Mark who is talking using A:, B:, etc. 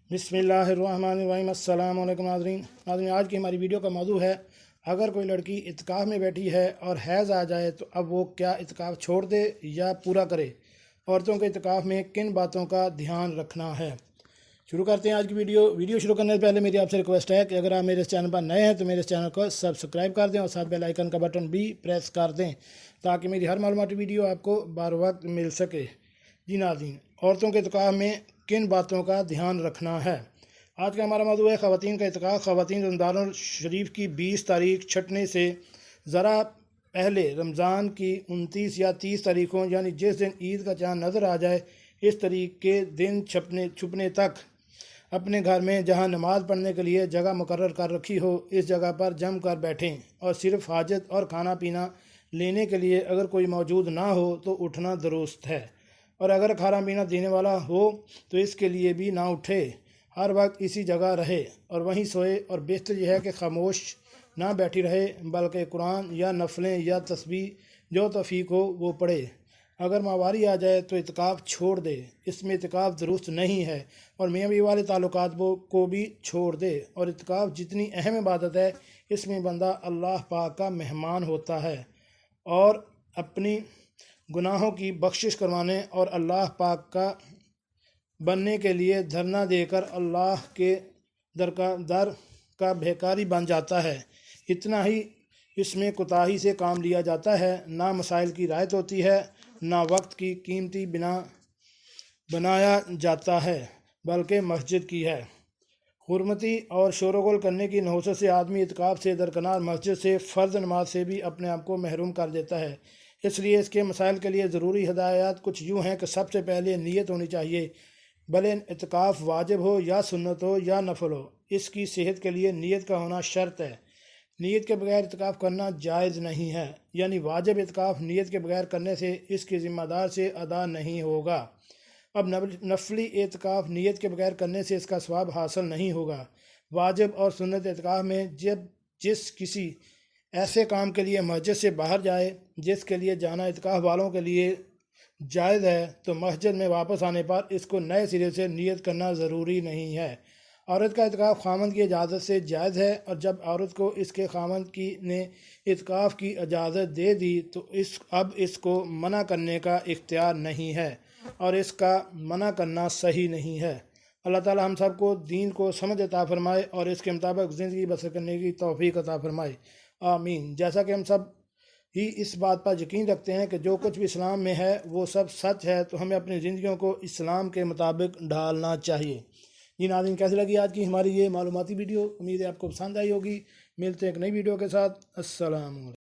A: बिस्मिल्लाहिर्रहमानिर्रहीम। अस्सलाम वालेकुम नाज़रीन, आज की हमारी वीडियो का मौजू है, अगर कोई लड़की इत्काफ में बैठी है और हैज़ आ जाए तो अब वो क्या इत्काफ छोड़ दे या पूरा करे। औरतों के इत्काफ में किन बातों का ध्यान रखना है। शुरू करते हैं आज की वीडियो शुरू करने से पहले मेरी आपसे रिक्वेस्ट है कि अगर आप मेरे चैनल पर नए हैं तो मेरे चैनल को सब्सक्राइब कर दें और साथ बेल आइकन का बटन भी प्रेस कर दें ताकि मेरी हर मालूमाती वीडियो आपको बार वक्त मिल सके। जी नाज़रीन, औरतों के इत्काफ में किन बातों का ध्यान रखना है। आज का हमारा मौजू है ख़वातीन का इत्काफ। ख़वातीन रमज़ान शरीफ की 20 तारीख छटने से ज़रा पहले रमज़ान की 29 या 30 तारीखों यानी जिस दिन ईद का चाँद नज़र आ जाए इस तारीख के दिन छुपने तक अपने घर में जहां नमाज़ पढ़ने के लिए जगह मुकर्रर कर रखी हो इस जगह पर जम कर बैठें और सिर्फ हाजत और खाना पीना लेने के लिए अगर कोई मौजूद ना हो तो उठना दुरुस्त है, और अगर खाना पीना देने वाला हो तो इसके लिए भी ना उठे, हर वक्त इसी जगह रहे और वहीं सोए। और बेहतर यह है कि खामोश ना बैठी रहे बल्कि कुरान या नफलें या तस्बीह जो तौफीक हो वो पढ़े। अगर माहवारी आ जाए तो इत्काफ छोड़ दे, इसमें इत्काफ दुरुस्त नहीं है, और मियाँ बीवी वाले ताल्लुकात को भी छोड़ दे। और इत्काफ जितनी अहम इबादत है इसमें बंदा अल्लाह पाक का मेहमान होता है और अपनी गुनाहों की बख्शिश करवाने और अल्लाह पाक का बनने के लिए धरना देकर अल्लाह के दर का भिखारी बन जाता है। इतना ही इसमें कोताही से काम लिया जाता है, ना मसाइल की रायत होती है, ना वक्त की कीमती बिना बनाया जाता है बल्कि मस्जिद की है। हुर्मती और शोरगुल करने की नहुसत से आदमी इत्काफ से दरकनार मस्जिद से फ़र्ज नमाज से भी अपने आप को महरूम कर देता है। इसलिए इसके मसाइल के लिए ज़रूरी हिदायत कुछ यूँ हैं कि सबसे पहले नीयत होनी चाहिए, भले इत्काफ वाजिब हो या सुन्नत हो या नफल हो, इसकी सेहत के लिए नीयत का होना शर्त है। नीयत के बगैर इत्काफ करना जायज़ नहीं है, यानी वाजिब इत्काफ नीयत के बगैर करने से इसके ज़िम्मेदार से अदा नहीं होगा। अब नफली इत्काफ नीयत के बगैर करने से इसका सवाब हासिल नहीं होगा। वाजिब और सुन्नत इत्काफ में जब जिस किसी ऐसे काम के लिए मस्जिद से बाहर जाए जिसके लिए जाना इत्काफ वालों के लिए जायज़ है तो मस्जिद में वापस आने पर इसको नए सिरे से नीयत करना ज़रूरी नहीं है। औरत का इत्काफ खामद की इजाज़त से जायज़ है, और जब औरत को इसके खामद ने इत्काफ की इजाज़त दे दी तो अब इसको मना करने का इख्तियार नहीं है और इसका मना करना सही नहीं है। अल्लाह ताला हम सब को दीन को समझ अता फरमाए और इसके मुताबिक ज़िंदगी बसर करने की तौफीक अता फरमाए, आमीन। जैसा कि हम सब ही इस बात पर यकीन रखते हैं कि जो कुछ भी इस्लाम में है वो सब सच है, तो हमें अपनी ज़िंदगियों को इस्लाम के मुताबिक ढालना चाहिए। जी नाज़रीन, कैसी लगी आज की हमारी ये मालूमाती वीडियो। उम्मीद है आपको पसंद आई होगी। मिलते हैं एक नई वीडियो के साथ। अस्सलाम वालेकुम।